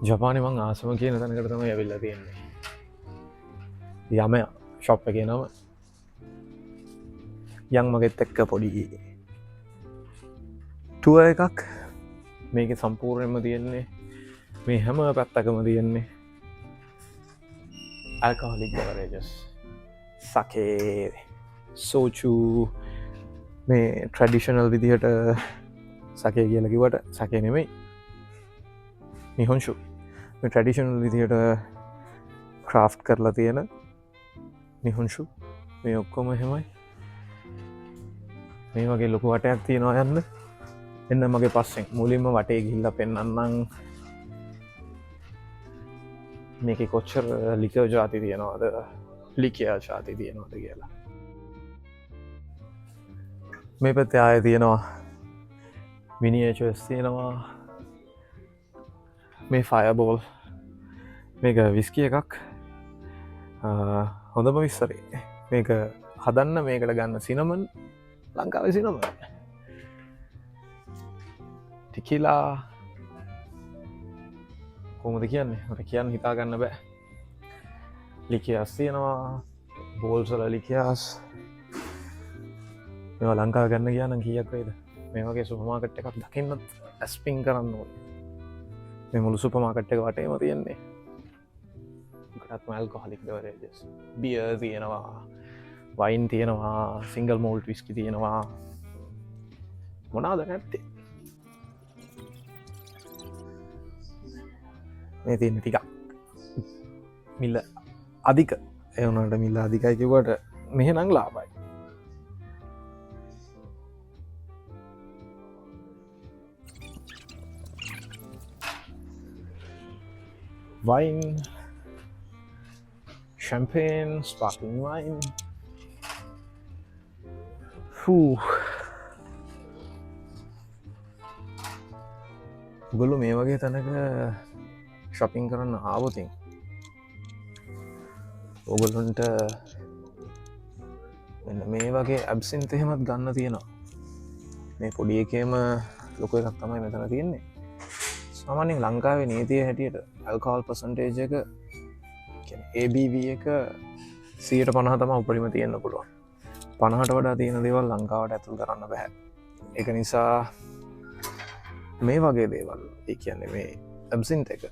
ජපානය මං ආසම කියන තැනකට තම ඇවිල්ල තියෙන්නේ යම ශොප් එක නම යං මගෙත් එක්ක පොඩි ටුව එකක් මේක සම්පූර්ණයම තියෙන්නේ මේ හැම පැත්තකම තියෙන්නේ ඇල්කහොලික් බවරේජස් සකේ සෝචූ මේ ට්‍රඩිෂනල් විදිහට සකේ කියලකිවට සකේ නෙමෙයි නිහොන්ශු මේ ට්‍රඩිෂනල් විදිහට ක්‍රාෆ් කරලා තියෙන නිහොන්ශු මේ ඔක්කොම හෙමයි මේ වගේ ලොකු වටයක් තියෙනවා යන්න එන්න මගේ පස්සෙන් මුලින්ම වටේ ගිල්ල පෙන්න්නන් මේක කොච්චර ලිකව ජාති තියෙනවාද ලිකයා ජාති තියෙනවාද කියලා මේ පැත්ත ආය තියෙනවා මිනිචස් තියෙනවා මේ ෆයබෝල් මේක විස්කිය එකක් හොඳම විස්සරේ මේක හදන්න මේකට ගන්න සිනමන් ලංකාව සිනම ටිකිලා කොමද කියන්නේ මට කියන්න හිතා ගන්න බෑ ලිකයාස් තියෙනවා බෝල්සල ලිකයාස් මෙ ලංකා ගන්න කියන්න කියක් වේද මේ වගේ සුපමාකට් එකක් දකින්නත් ඇස්පින් කරන්න ඕන මේ මුළු සුපමාකට් එක වටේම තියෙන්නේ මල්කොහලික් දවරේජස් බිය තියෙනවා වයින් තියෙනවා සිංගල් මෝල්ට් විස්කි තියෙනවා මොනාද නැත්තේ මේ තියෙන ටිකක් මිල්ල අධික එවනට මිල්ල අධිකයිකිවට මෙහ නං ලාබයි වයින් champagne, sparkling wine. උගොල්ලෝ මේ වගේ තැනක ශොපින් කරන්න ආවතින් ඔගොල්ලොන්ට මේ වගේ ඇබ්සින්ත එහෙමත් ගන්න තියෙනවා මේ පොඩි එකේම ලොක එකක් තමයි මෙතන තියෙන්නේ සාමාන්‍යෙන් ලංකාවේ නීතිය හැටියට ඇල්කෝල් පසන්ටේජ එක ABV එක 50% තම උපරිම තියෙන්න්න පුළුවන් 50ට වඩා තියෙන දේවල් ලංකාවට ඇතුල් කරන්න බැහැ එක නිසා මේ වගේ දේවල් ඒ කියන්නේ මේ ඇබ්සින්ත එක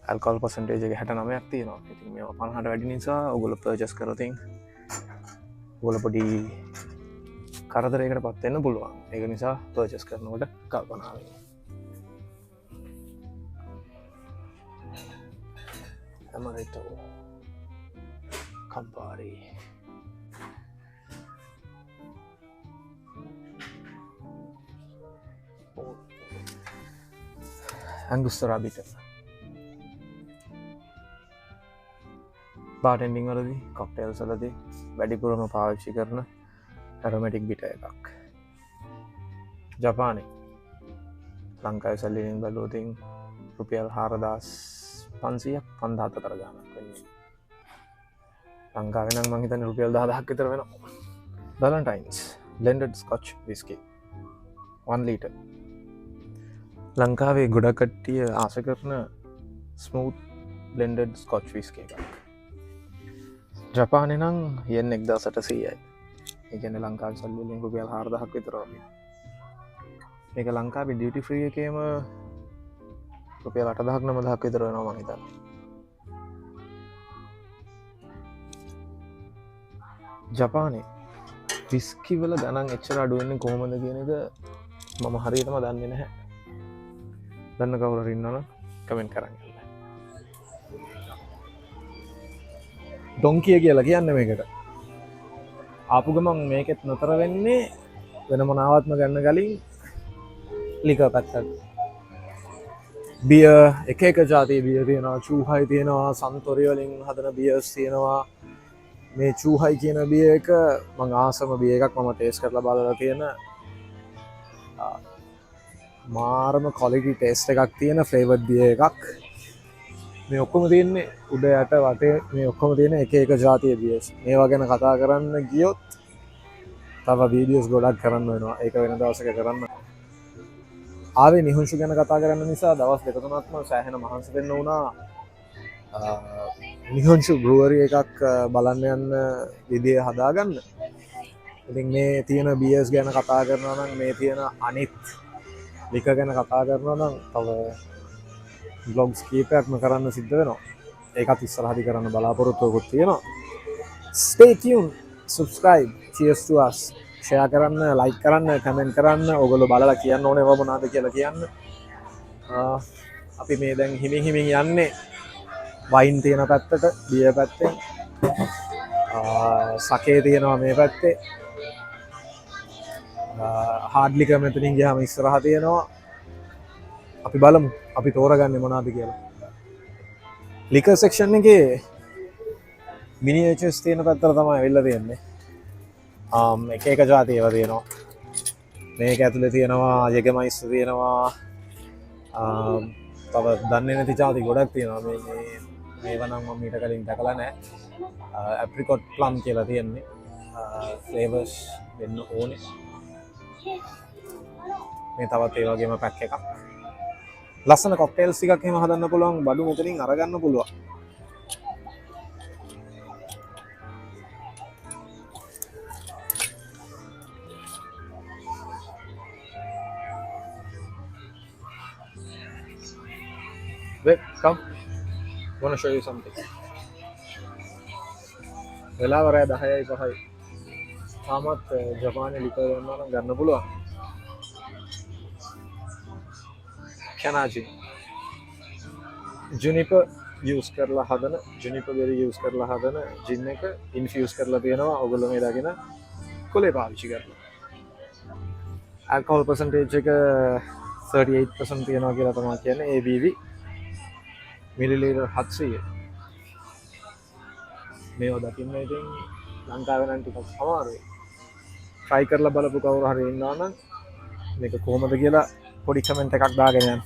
ඇල්කෝල් පසන්ටේජ එක 69ක් තියෙනවා ඉතින් මේ 50ට වැඩි නිසා ඔගොල්ලෝ පර්චස් කරොතින් ඔගොල්ලෝ පොඩි කරදරයකට පත් වෙන්න පුළුවන් ඒක නිසා පර්චස් කරනකොට කල්පනා වෙන්න Amaretto Campari Angostura bitter bartending වලදී cocktails වලදී වැඩිපුරම පාවිච්චි කරන aromatic bitter එකක් ජපානයේ ලංකාවේ සල්ලියෙන් බැලුවොත් රුපියල් 4500ක් 5000 අතර ගානක් වෙන්නේ ලංකාවේ නම් මං හිතන්නේ රුපියල් 10000ක් විතර වෙනවා Valentine's blended scotch whisky 1 liter ලංකාවේ ගොඩක් කට්ටිය ආස කරන ස්මූත් blended scotch whisky එකක් ජපානයේ නම් yen 1800යි ඒ කියන්නේ ලංකාවේ සල්ලි වලින් රුපියල් 4000ක් විතර වගේ මේක ලංකාවේ ඩියුටි ෆ්‍රී එකේම රුපියල් 8000ක් 9000ක් විතර වෙනවා මම හිතන්නේ ජපානයේ විස්කි වල ගණන් එච්චර අඩු වෙන්නේ කොහොමද කියන එක මම හරියටම දන්නේ නැහැ දන්න කවුරු හරි ඉන්නවනම් කමෙන්ට් කරන්න ඩොන්කිය කියලා කියන්නේ මේකට ආපු ගමන් මේකෙත් නතර වෙන්නේ වෙන මොනවත්ම ගන්න කලින් ලිකර් පැත්තට බිය එක ජාතිය බිය තියෙනවා චූහයි තියෙනවා සන්තොරි වලින් හදන බියර්ස් තියෙනවා මේ චූහයි කියන බිය එක මං ආසම බිය එකක් මම ටේස්ට් කරලා බලලා තියෙන මාරම ක්වොලිටි ටේස්ට් එකක් තියෙන ෆ්ලේවර්ඩ් බිය එකක් මේ ඔක්කොම තියෙන්නේ උඩ යට වටේ මේ ඔක්කොම තියෙන එක ජාතිය බියර්ස් මේවා ගැන කතා කරන්න ගියොත් තව වීඩියෝස් ගොඩක් කරන්න වෙනවා ඒක වෙන දවසක කරන්න ආවේ නිහුංශු ගැන කතා කරන්න නිසා දවස් දෙක තුනක්ම සෑහෙන මහන්සි වෙන්න වුණා නිහුංශු බ්‍රුවරි එකක් බලන්න යන්න විදිය හදාගන්න. ඉතින් මේ තියෙන බියර්ස් ගැන කතා කරනවා නම් මේ තියෙන අනිත් ලික ගැන කතා කරනවා නම් තව බ්ලොග්ස් කීපයක්ම කරන්න සිද්ධ වෙනවා. ඒකත් ඉස්සරහදී කරන්න බලාපොරොත්තුවකුත් තියෙනවා. Stay tuned, subscribe, cheers to us. Share කරන්න, ලයික් කරන්න, කමෙන්ට් කරන්න, ඔයගොල්ලෝ බලලා කියන්න ඕනේ මොනවද කියලා කියන්න. අපි මේ දැන් හිමින් හිමින් යන්නේ වයින් තියෙන පැත්තට, බියර් පැත්තෙන්. සකේ තියෙනවා මේ පැත්තේ. හાર્ඩ් ලිකර් මෙතනින් ගියාම ඉස්සරහ තියෙනවා. අපි බලමු අපි තෝරගන්නේ මොනවද කියලා. ලිකර් සෙක්ෂන් එකේ මිනියචර්ස් තියෙන පැත්තට තමයි ඇවිල්ලා තියෙන්නේ. එක එක ජාති ඒවා තියෙනවා. මේක ඇතුලේ තියෙනවා ජෙගමයිස් තියෙනවා. තව දන්නේ නැති ජාති ගොඩක් තියෙනවා. මේවා නම් මම ඊට කලින් දැකලා නැහැ. ඇප්‍රිකොට් ප්ලම් කියලා තියෙන්නේ. ෆ්ලේවර්ස් වෙන්න ඕනේ. මේ තවත් ඒ වගේම පැක් එකක්. ලස්සන කොක්ටේල්ස් ටිකක් එහෙම හදන්න පුළුවන් බඩු මෙතනින් අරගන්න පුළුවන්. Wait, come. I want to show you something. වෙලාව රෑ 10යි 5යි. තාමත් ජපානයේ ලිකර් ගන්නවා නම් ගන්න පුළුවන්. කැනාජි. ජුනිපර් යූස් කරලා හදන, ජුනිපර් බෙරි යූස් කරලා හදන ජින් එක ඉන්ෆියුස් කරලා තියෙනවා. ඔයගොල්ලෝ මේ දාගෙන කොලේ පාවිච්චි කරලා. alcohol percentage එක 38% තියෙනවා කියලා තමයි කියන්නේ ABV. මිලිලීටර් 700. මේව දකින්න ඉතින් ලංකාවේ නම් ටිකක් අමාරුයි. try කරලා බලපු කවුරු හරි ඉන්නවා නම් මේක කොහොමද කියලා පොඩි කමෙන්ට් එකක් දාගෙන යන්න.